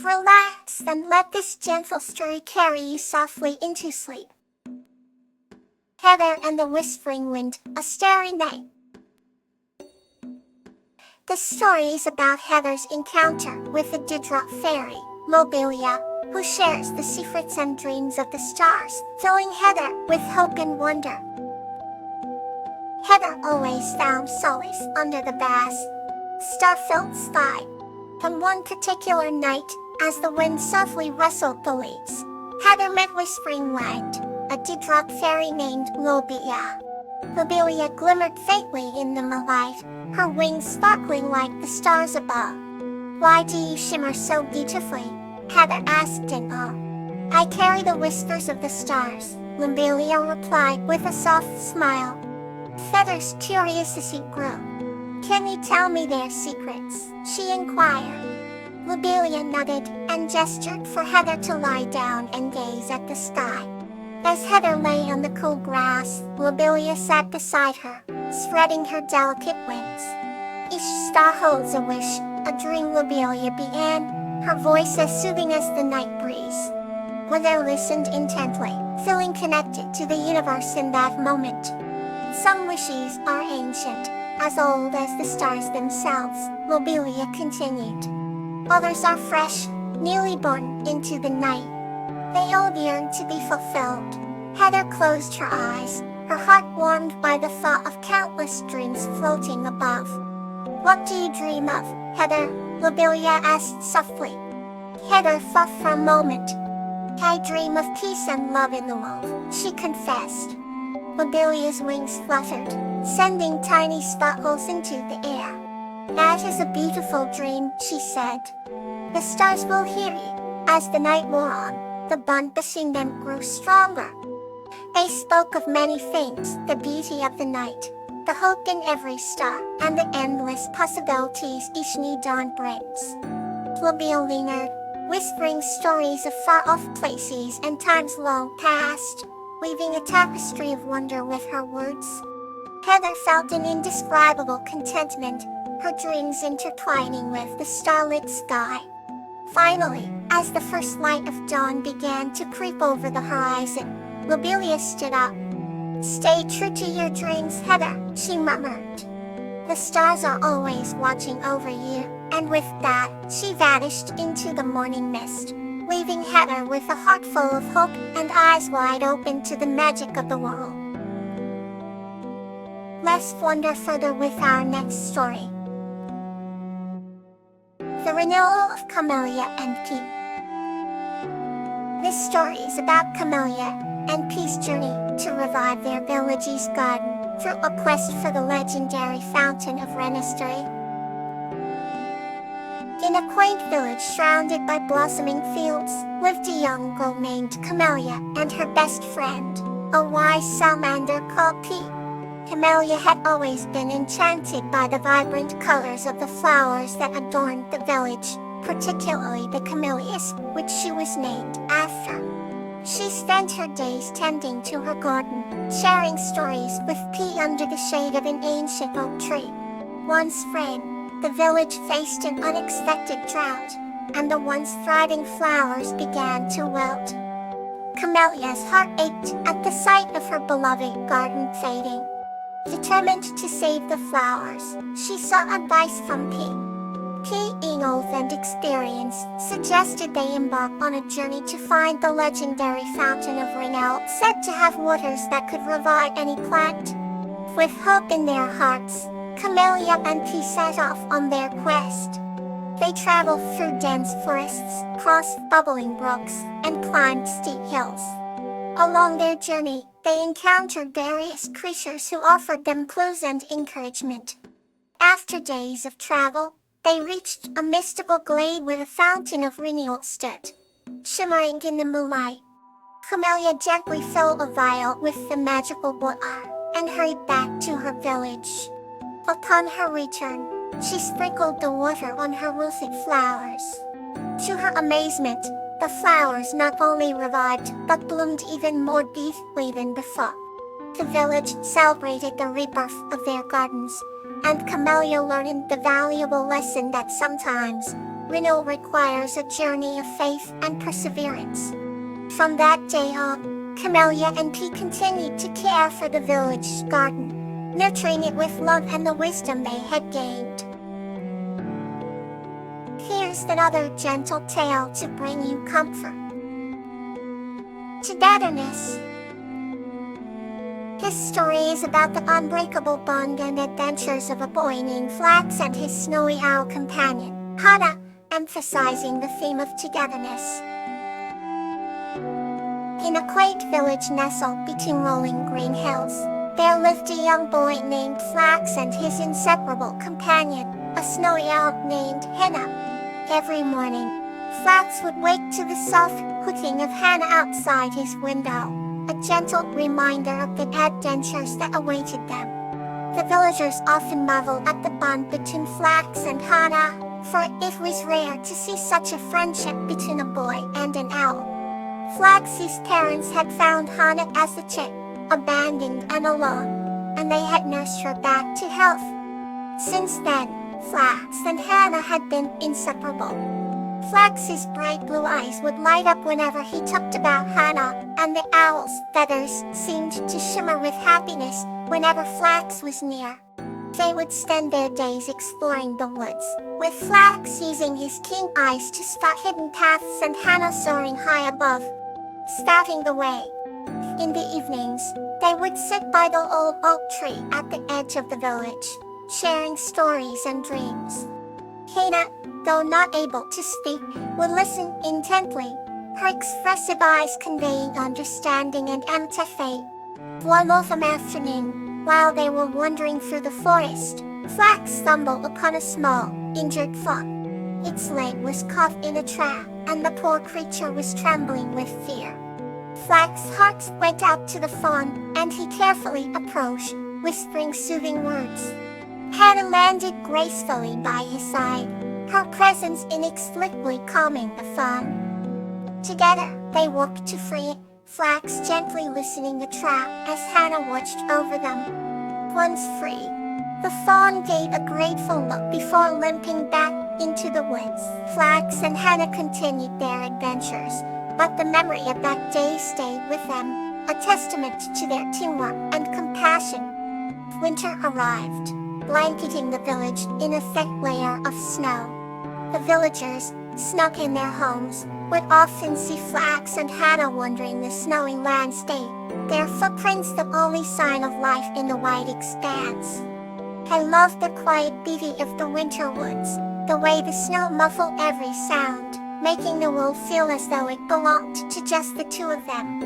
Relax and let this gentle story carry you softly into sleep. Heather and the Whispering Wind, a Starry Night. The story is about Heather's encounter with the dewdrop fairy, Lobelia, who shares the secrets and dreams of the stars, filling Heather with hope and wonder. Heather always found solace under the vast, star-filled sky. On one particular night, as the wind softly rustled the leaves, Heather met Whispering Wind, a dewdrop fairy named Lobelia. Lobelia glimmered faintly in the moonlight, her wings sparkling like the stars above. "Why do you shimmer so beautifully?" Heather asked in awe. "I carry the whispers of the stars," Lobelia replied with a soft smile. Heather's curiosity grew. "Can you tell me their secrets?" she inquired. Lobelia nodded and gestured for Heather to lie down and gaze at the sky. As Heather lay on the cool grass, Lobelia sat beside her, spreading her delicate wings. "Each star holds a wish, a dream," Lobelia began, her voice as soothing as the night breeze. Heather listened intently, feeling connected to the universe in that moment. "Some wishes are ancient, as old as the stars themselves," Lobelia continued. "Others are fresh, newly born into the night. They all yearn to be fulfilled." Heather closed her eyes, her heart warmed by the thought of countless dreams floating above. "What do you dream of, Heather?" Lobelia asked softly. Heather thought for a moment. "I dream of peace and love in the world," she confessed. Lobelia's wings fluttered, sending tiny sparkles into the air. "That is a beautiful dream," she said. "The stars will hear you." As the night wore on, the bond between them grew stronger. They spoke of many things: the beauty of the night, the hope in every star, and the endless possibilities each new dawn brings. Lobelia lingered, whispering stories of far-off places and times long past, weaving a tapestry of wonder with her words. Heather felt an indescribable contentment, her dreams intertwining with the starlit sky. Finally, as the first light of dawn began to creep over the horizon, Lobelia stood up. "Stay true to your dreams, Heather," she murmured. "The stars are always watching over you," and with that, she vanished into the morning mist, leaving Heather with a heart full of hope and eyes wide open to the magic of the world. Let's wander further with our next story. The Renewal of Camellia and P. This story is about Camellia and P's journey to revive their village's garden through a quest for the legendary Fountain of Renistory. In a quaint village surrounded by blossoming fields, lived a young girl named Camellia and her best friend, a wise salamander called P. Camellia had always been enchanted by the vibrant colors of the flowers that adorned the village, particularly the camellias, which she was named after. She spent her days tending to her garden, sharing stories with P under the shade of an ancient oak tree. One spring, the village faced an unexpected drought, and the once thriving flowers began to wilt. Camellia's heart ached at the sight of her beloved garden fading. Determined to save the flowers, she sought advice from P. P, being old and experienced, suggested they embark on a journey to find the legendary Fountain of Renown, said to have waters that could revive any plant. With hope in their hearts, Camellia and P set off on their quest. They traveled through dense forests, crossed bubbling brooks, and climbed steep hills. Along their journey, they encountered various creatures who offered them clues and encouragement. After days of travel, they reached a mystical glade where the Fountain of Renewal stood, shimmering in the moonlight. Camellia gently filled a vial with the magical water and hurried back to her village. Upon her return, she sprinkled the water on her wilted flowers. To her amazement, the flowers not only revived but bloomed even more beautifully than before. The village celebrated the rebirth of their gardens, and Camellia learned the valuable lesson that sometimes, renewal requires a journey of faith and perseverance. From that day on, Camellia and P continued to care for the village garden, nurturing it with love and the wisdom they had gained. Here's another gentle tale to bring you comfort. Togetherness. This story is about the unbreakable bond and adventures of a boy named Flax and his snowy owl companion, Hana, emphasizing the theme of togetherness. In a quaint village nestled between rolling green hills, there lived a young boy named Flax and his inseparable companion, a snowy owl named Hana. Every morning, Flax would wake to the soft cooking of Hana outside his window, a gentle reminder of the adventures that awaited them. The villagers often marveled at the bond between Flax and Hana, for it was rare to see such a friendship between a boy and an owl. Flax's parents had found Hana as a chick, abandoned and alone, and they had nursed her back to health. Since then, Flax and Hana had been inseparable. Flax's bright blue eyes would light up whenever he talked about Hana, and the owl's feathers seemed to shimmer with happiness whenever Flax was near. They would spend their days exploring the woods, with Flax using his keen eyes to spot hidden paths and Hana soaring high above, spouting the way. In the evenings, they would sit by the old oak tree at the edge of the village, sharing stories and dreams. Hana, though not able to speak, would listen intently, her expressive eyes conveying understanding and empathy. One autumn afternoon, while they were wandering through the forest, Flax stumbled upon a small, injured fawn. Its leg was caught in a trap, and the poor creature was trembling with fear. Flax's heart went out to the fawn, and he carefully approached, whispering soothing words. Hana landed gracefully by his side, her presence inexplicably calming the fawn. Together, they worked to free it, Flax gently loosening the trap as Hana watched over them. Once free, the fawn gave a grateful look before limping back into the woods. Flax and Hana continued their adventures, but the memory of that day stayed with them, a testament to their teamwork and compassion. Winter arrived, blanketing the village in a thick layer of snow. The villagers, snug in their homes, would often see Flax and Hana wandering the snowy landscape, their footprints the only sign of life in the wide expanse. I loved the quiet beauty of the winter woods, the way the snow muffled every sound, making the world feel as though it belonged to just the two of them.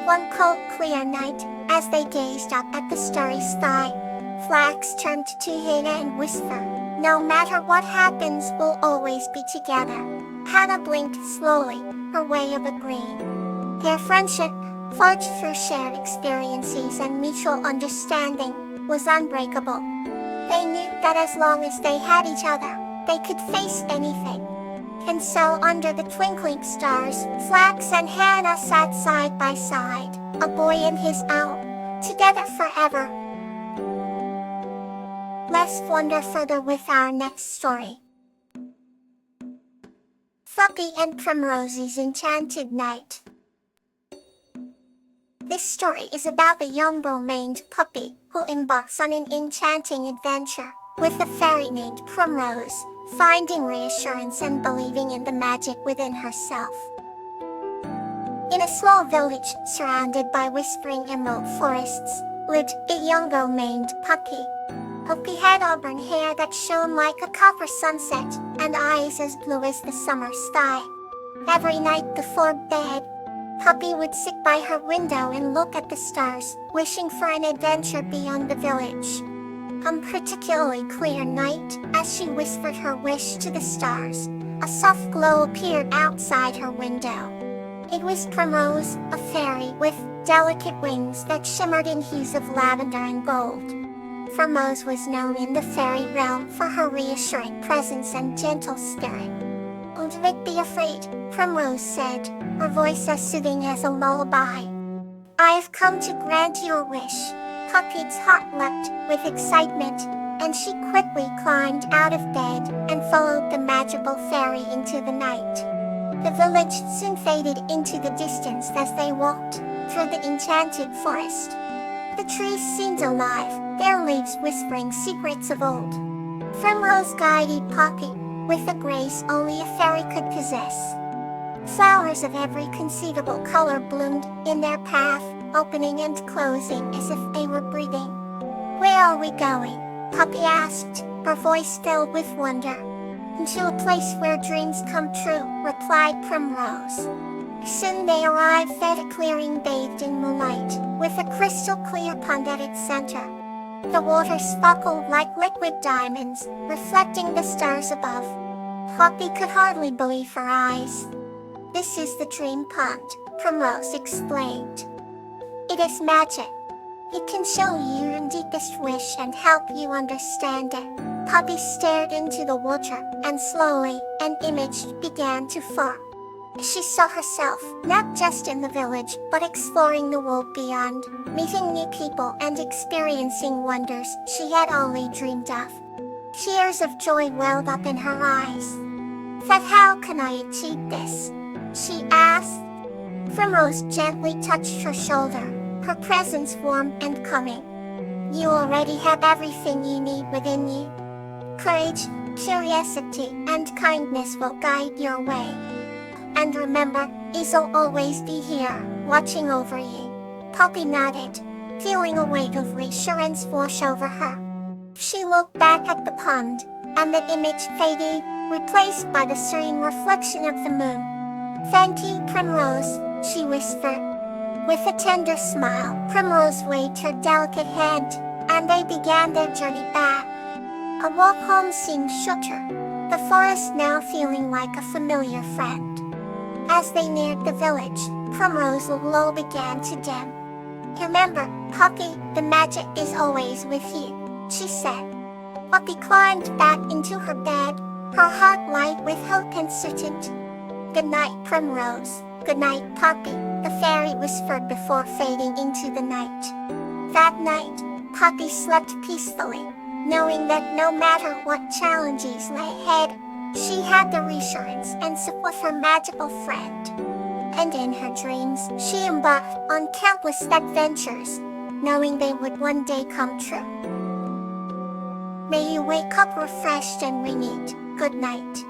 One cold, clear night, as they gazed up at the starry sky, Flax turned to Hana and whispered, "No matter what happens, we'll always be together." Hana blinked slowly, her way of agreeing. Their friendship, forged through shared experiences and mutual understanding, was unbreakable. They knew that as long as they had each other, they could face anything. And so under the twinkling stars, Flax and Hana sat side by side, a boy and his owl, together forever. Let's wander further with our next story. Puppy and Primrose's Enchanted Night. This story is about a young girl named Puppy, who embarks on an enchanting adventure with a fairy named Primrose, finding reassurance and believing in the magic within herself. In a small village surrounded by whispering emerald forests, lived a young girl named Puppy. Puppy had auburn hair that shone like a copper sunset, and eyes as blue as the summer sky. Every night before bed, Puppy would sit by her window and look at the stars, wishing for an adventure beyond the village. On a particularly clear night, as she whispered her wish to the stars, a soft glow appeared outside her window. It was Primrose, a fairy with delicate wings that shimmered in hues of lavender and gold. Primrose was known in the fairy realm for her reassuring presence and gentle spirit. "Don't be afraid," Primrose said, her voice as soothing as a lullaby. "I have come to grant your wish." Puppy's heart leapt with excitement. and she quickly climbed out of bed and followed the magical fairy into the night. The village soon faded into the distance as they walked through the enchanted forest. The trees seemed alive, their leaves whispering secrets of old. Primrose guided Poppy with a grace only a fairy could possess. Flowers of every conceivable color bloomed in their path, opening and closing as if they were breathing. "Where are we going?" Poppy asked, her voice filled with wonder. "To a place where dreams come true," replied Primrose. Soon they arrived at a clearing bathed in moonlight, with a crystal clear pond at its center. The water sparkled like liquid diamonds, reflecting the stars above. Poppy could hardly believe her eyes. "This is the dream pond," Primrose explained. "It is magic. It can show you your deepest wish and help you understand it." Poppy stared into the water, and slowly, an image began to form. She saw herself, not just in the village, but exploring the world beyond, meeting new people and experiencing wonders she had only dreamed of. Tears of joy welled up in her eyes. "But how can I achieve this?" she asked. Primrose gently touched her shoulder, her presence warm and calming. "You already have everything you need within you. Courage, curiosity, and kindness will guide your way. And remember, I'll always be here, watching over you." Poppy nodded, feeling a weight of reassurance wash over her. She looked back at the pond, and the image faded, replaced by the serene reflection of the moon. "Thank you, Primrose," she whispered. With a tender smile, Primrose waved her delicate hand, and they began their journey back. A walk home seemed shorter, the forest now feeling like a familiar friend. As they neared the village, Primrose's glow began to dim. "Remember, Poppy, the magic is always with you," she said. Poppy climbed back into her bed, her heart light with hope and certainty. "Good night, Primrose. Good night, Poppy," the fairy whispered before fading into the night. That night, Poppy slept peacefully, knowing that no matter what challenges lay ahead, she had the reassurance and support of her magical friend. And in her dreams, she embarked on countless adventures, knowing they would one day come true. May you wake up refreshed and renewed. Good night.